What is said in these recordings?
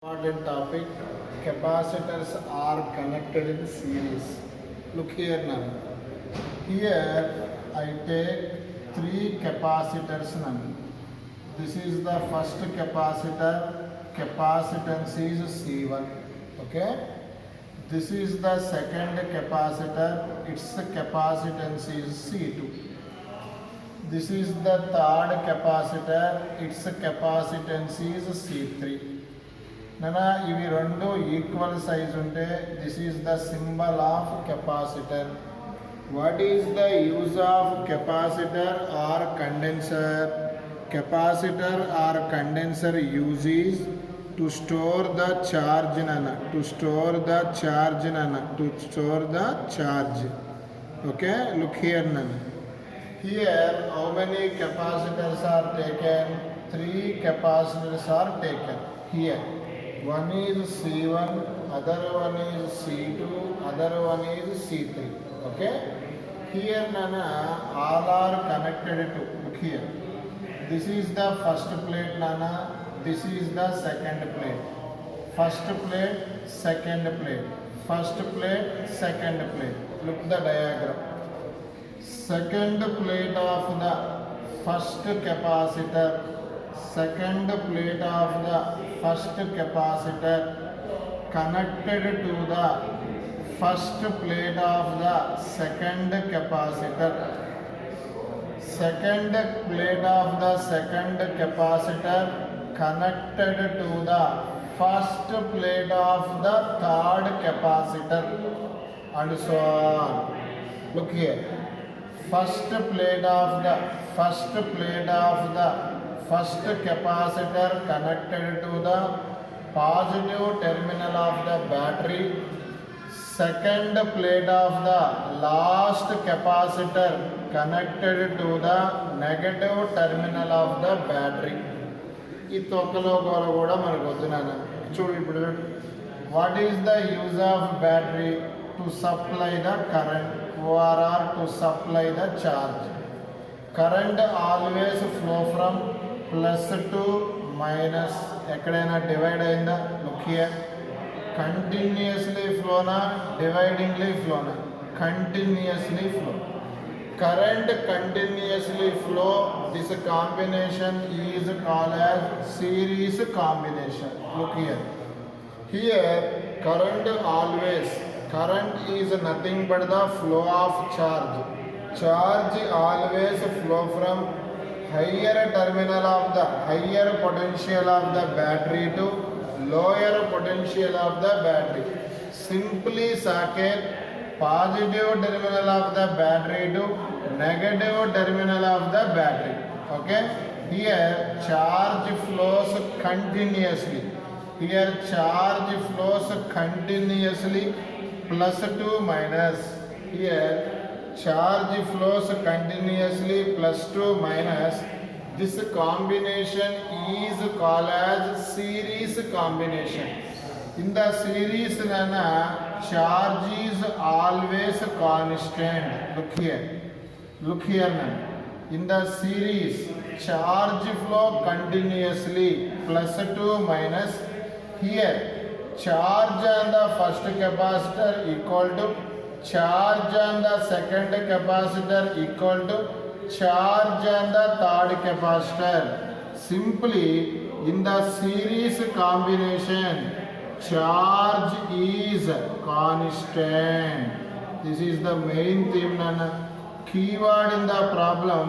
Important topic, capacitors are connected in series. Look here now. Here I take three capacitors now. This is the first capacitor, capacitance is C1. Okay. This is the second capacitor, its capacitance is C2. This is the third capacitor, its capacitance is C3. Nana, ఇవి రెండు equal size ఉంటే this is the symbol of capacitor. What is the use of capacitor or condenser? Capacitor or condenser use is to store the charge నన్న, to store the charge నన్న, to store the charge. Okay, look here నన్న. Here how many capacitors are taken? Three capacitors are taken here. One is C1, other one is C2, other one is C3. Okay, here nana all are connected to, look here, this is the first plate nana, this is the second plate, first plate, second plate, first plate, second plate. Look the diagram. Second plate of the first capacitor, second plate of the first capacitor connected to the first plate of the second capacitor, second plate of the second capacitor connected to the first plate of the third capacitor, and so on. Look here, first plate of the first capacitor connected to the positive terminal of the battery, second plate of the last capacitor connected to the negative terminal of the battery. ఈ తొక్కలో గోల కూడా మనకు వద్దునాను. చూడు ఇప్పుడు, what is the use of battery? To supply the current, OR to supply the charge. Current always flow from plus to minus. ఎక్కడైనా divide అయిందా? Look here, continuously ఫ్లోనా, డివైడింగ్లీ ఫ్లోనా? Continuously flow. Current continuously flow, this combination is called as series combination. Look here, here current always, current is nothing but the flow of charge. Charge always flow from higher terminal of the higher potential of the battery to lower potential of the battery. Simply circuit positive terminal of the battery to negative terminal of the battery. Okay, here charge flows continuously. Here charge flows continuously plus to minus. Here charge flows continuously plus to minus. This combination is called as series combination. In the series nana, charge is always constant. Look here nana. In the series, charge flow continuously plus to minus. Here charge on the first capacitor equal to charge on the second capacitor equal to charge on the third capacitor. Simply in the series combination, charge is constant. This is the main theme nana. Keyword in the problem,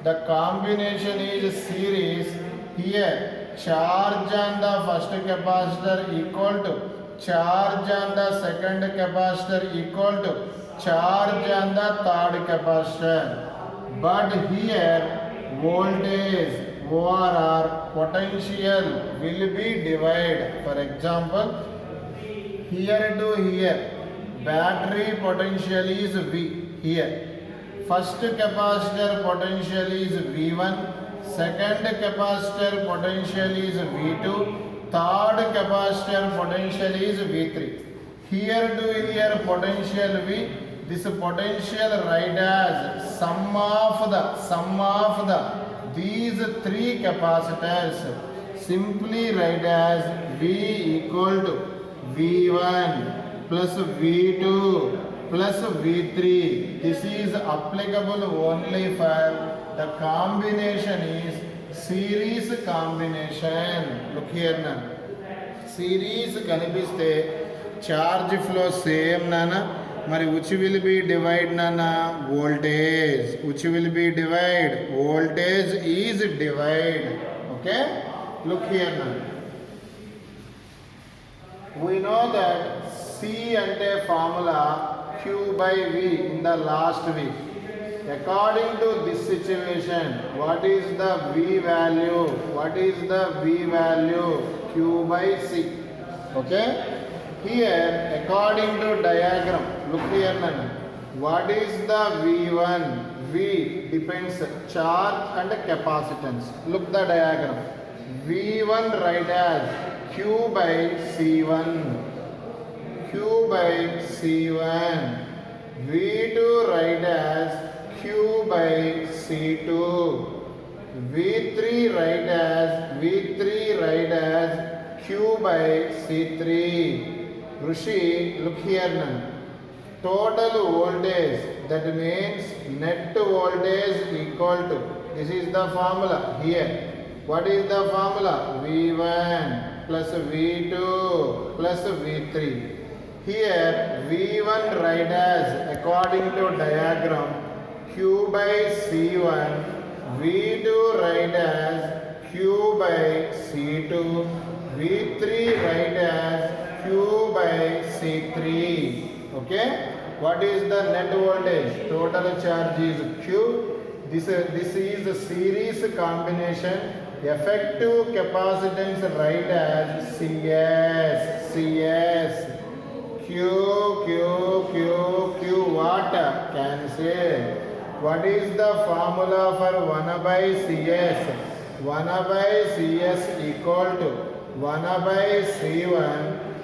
the combination is series. Here charge on the first capacitor equal to charge on the second capacitor equal to charge on the third capacitor. But here voltage or potential will be divided. For example, here to here battery potential is V. Here first capacitor potential is V1, second capacitor potential is V2, third capacitor potential is V3. Here to here potential V, this potential write as sum of the these three capacitors. simply write as V equal to V1 plus V2 plus V3. This is applicable only for the combination is series combination. Look here now. Series కనిపిస్తే charge flow same nana. మరి which will be divide nana? Voltage. Which will be divide? Voltage is divide. Okay? Look here now. We know that C ante formula Q by V in the last week. According to this situation, what is the V value? What is the V value? Q by C. Okay? Here, according to diagram, look here now. What is the V1? V depends charge and capacitance. Look the diagram. V1 write as Q by C1. Q by C1. V2 write as Q by C2. V3 write as Q by C3. Rishi, look here now. Total voltage, that means net voltage equal to, this is the formula here. What is the formula? V1 plus V2 plus V3. Here V1 write as according to diagram Q by C1. V2 write as Q by C2. V3 write as Q by C3. Okay? What is the net voltage? Total charge is Q. This is a series combination. Effective capacitance write as CS. CS. Q. What? Cancel. What is the formula for 1 by CS? 1 by CS equal to 1 by C1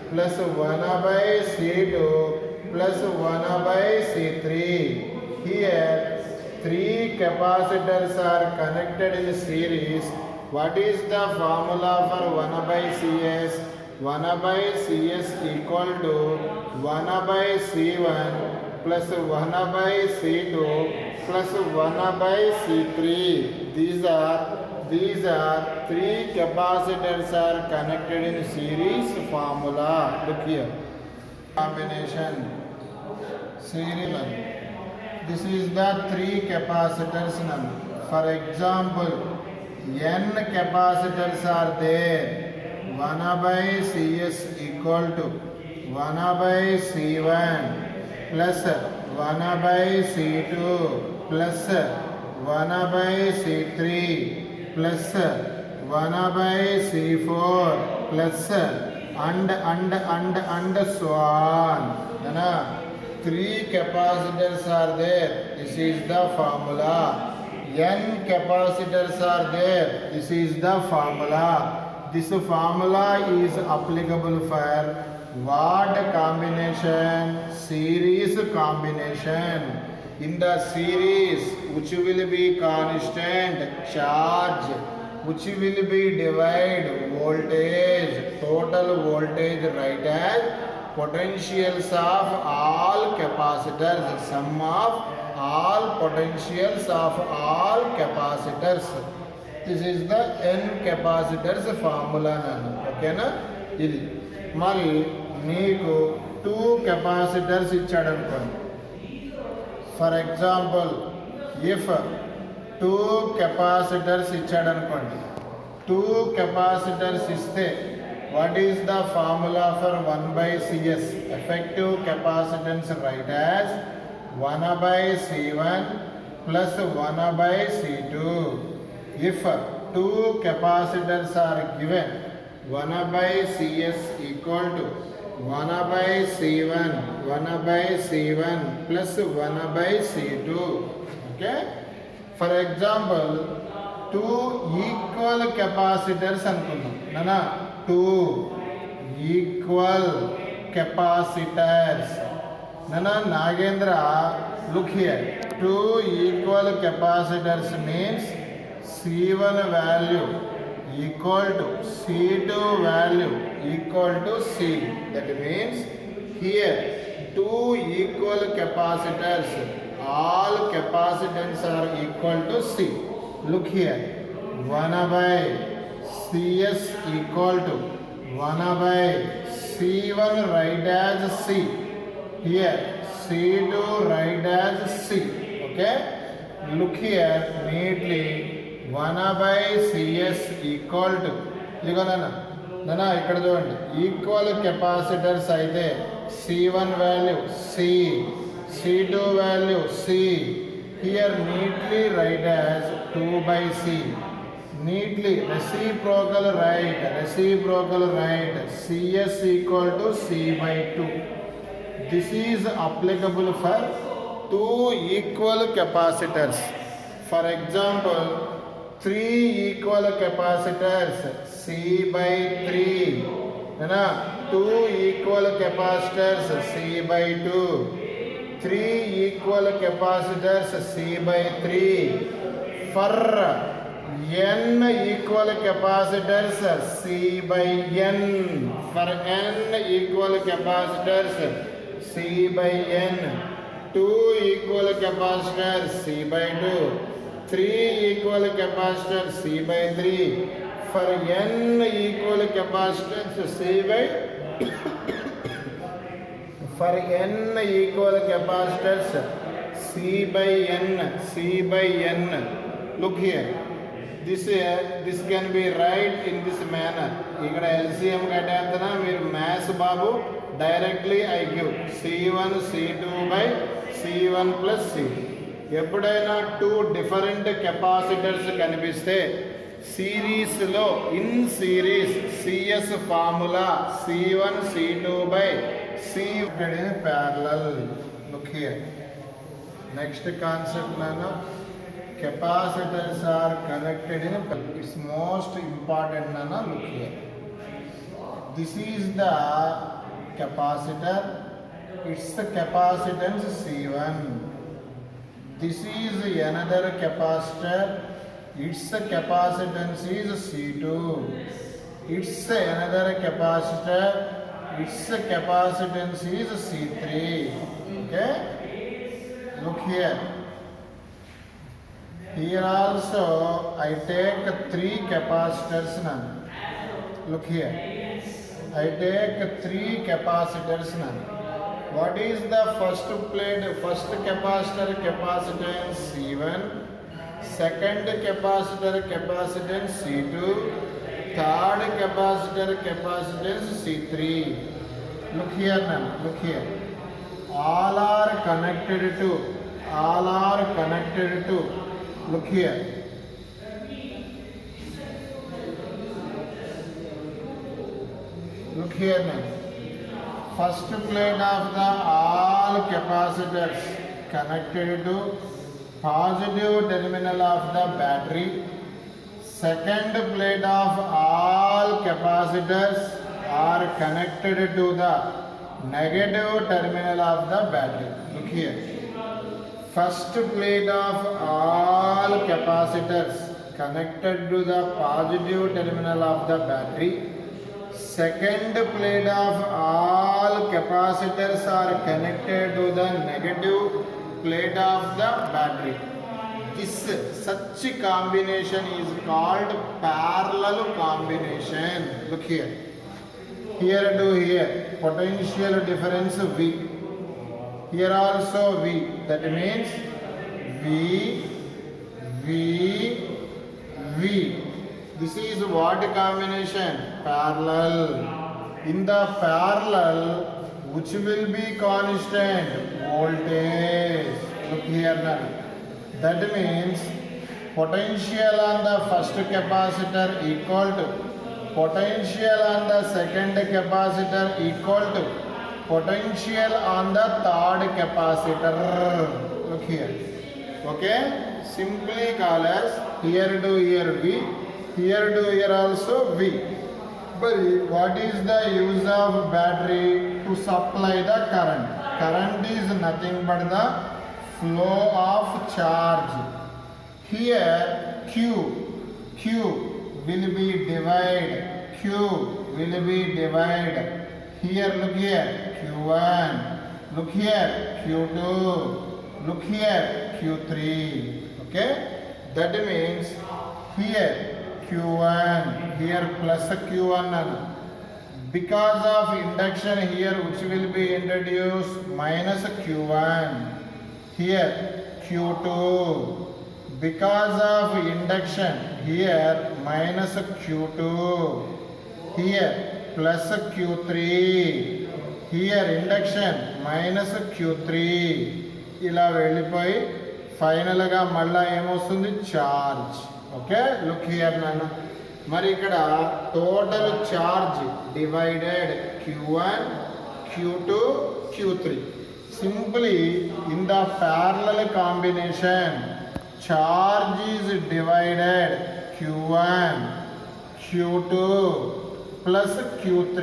plus 1 by C2 plus 1 by C3. Here 3 capacitors are connected in series. What is the formula for 1 by CS? 1 by CS equal to 1 by C1 plus 1 by C2 plus 1 by C3. These are 3 capacitors are connected in series formula. Look here. Combination. Serial. This is the 3 capacitors number. For example, n capacitors are there. 1 by CS equal to 1 by C1 plus 1 by C2 plus 1 by C3 plus 1 by C4 plus and so on. 3 capacitors are there. This is the formula. N capacitors are there. This is the formula. This formula is applicable for what combination? Series combination. In the series, which will be constant? Charge. Which will be divide? Voltage. Total voltage write as potentials of all capacitors. Sum of all potentials of all capacitors. This is the n capacitors formula. Okay na? ఇది మరి మీకు 2 capacitors ఇచ్చాడు అనుకోండి. For example, if 2 capacitors ఇచ్చాడు అనుకోండి. 2 capacitors ఇస్తే what is the formula for 1 by CS? Effective capacitance write as 1 by C1 plus 1 by C2. If 2 capacitors are given, 1 by CS equal to 1 by C1, 1 by C1 plus 1 by C2. Okay? For example, 2 equal capacitors అనుకుందాం. నానా 2 equal capacitors. Nana Nagendra, look here. 2 equal capacitors means C1 value equal to C2 value equal to C. That means here two equal capacitors, all capacitance are equal to C. Look here, 1 by CS equal to 1 by C1 write as C. Here C2 write as C. Okay, look here neatly, 1 by CS equal to, ఇదిగో నాన్న ఇక్కడ చూడండి, equal capacitors అయితే C1 value C, C2 value C. Here neatly write as 2 by C. Neatly reciprocal write CS equal to C by 2. This is applicable for two equal capacitors. For example, 3 equal capacitors C by 3. 2 equal capacitors C by 2. 3 equal capacitors C by 3. For n equal capacitors C by n. For n equal capacitors C by n. 2 equal capacitors C by 2. 3 equal capacitors C by 3. For n equal capacitors C by for n equal capacitors C by n. Look here. This can be right in this manner. ఇక్కడ LCM కట్టేస్తున్నా మీరు maths Babu, directly I give C1 C2 by C1 plus C. ఎప్పుడైనా two different capacitors కనిపిస్తే సిరీస్లో in series CS formula C1 C2 by C parallel. Look here, next concept నాన్న, capacitors are connected in it's most important nana. Look here, this is the capacitor, its capacitance C1. This is another capacitor, its capacitance is C2. It's another capacitor, its capacitance is C3. Okay, look here. Here also I take 3 capacitors now. Look here, I take 3 capacitors now. What is the first plate? First capacitor capacitance C1, second capacitor capacitance C2, third capacitor capacitance C3. Look here now, look here, all are connected to look here, look here now. First plate of the all capacitors connected to positive terminal of the battery. Second plate of all capacitors are connected to the negative terminal of the battery. Look here, first plate of all capacitors connected to the positive terminal of the battery. Second plate of all capacitors are connected to the negative plate of the battery. Such combination is called parallel combination. Look here, potential difference V. Here also V, that means V. This is what combination? Parallel. In the parallel, which will be constant? Voltage. Look here now. That means potential on the first capacitor equal to potential on the second capacitor equal to potential on the third capacitor. Look here. Okay, simply call as here to here V, here to here also V. But what is the use of battery? To supply the current. Current is nothing but the flow of charge. Here Q, will be divide. Q will be divide. Here, look here, Q1. Look here, Q2. Look here, Q3. Okay? That means here Q1, here plus Q1. Because of induction here, which will be introduced, minus Q1. Here Q2. Because of induction here, minus Q2. Here plus Q3. Here induction minus Q3. ఇలా వెళ్ళిపోయి ఫైనల్గా మళ్ళీ ఏమొస్తుంది, charge. Okay, look here నాన్న. మరి ఇక్కడ total charge divided Q1, Q2, Q3. Simply in the parallel combination charge is divided Q1, Q2 plus Q3.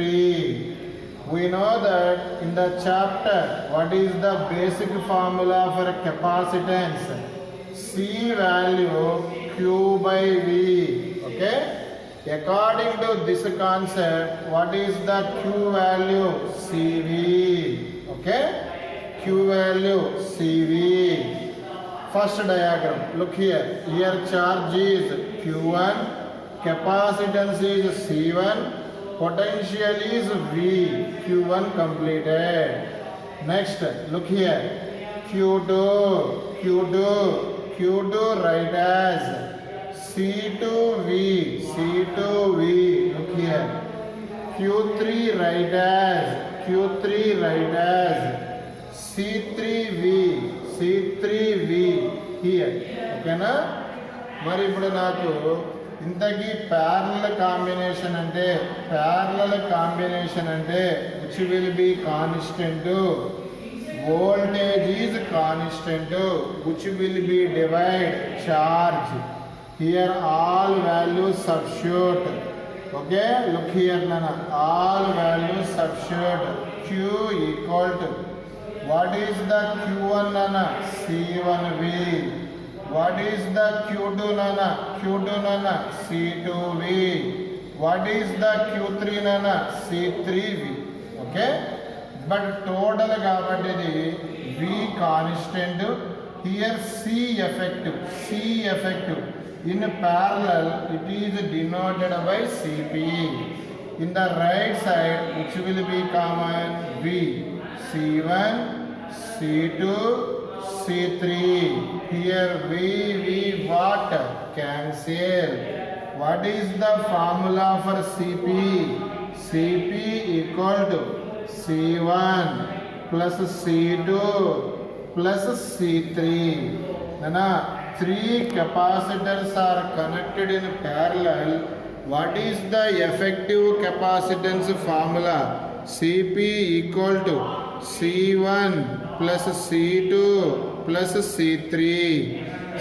We know that in the chapter, what is the basic formula for capacitance? C value Q by V. Okay? According to this concept, what is the Q value? CV. Okay? Q value CV. First diagram, look here. Here charge is Q1, capacitance is C1, potential is V. Q1 completed. Next, look here. Q2 write as C2V. Look here. Q3 write as C3V here. ఓకేనా? మరి ఇప్పుడు నాకు ఇంతకీ parallel combination అంటే which will be constant, voltage is constant, which will be divide charge. Here all values substitute. Okay, look here nana, all values substitute. Q equal to, what is the Q1 nana? C1V. What is the Q2 nana? C2V. What is the Q3 nana? C3V. Okay? But total kabatti V constant. Here C effective. In parallel, it is denoted by CP. In the right side, which will be common, V. C1, C2, C3. Here V what? Cancel. What is the formula for CP? CP equal to C1 plus C2 plus C3. Nana, 3 capacitors are connected in parallel. What is the effective capacitance formula? CP equal to C1 plus C2 plus C3.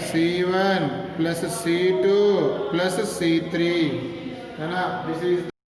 C1 plus C2 plus C3. This is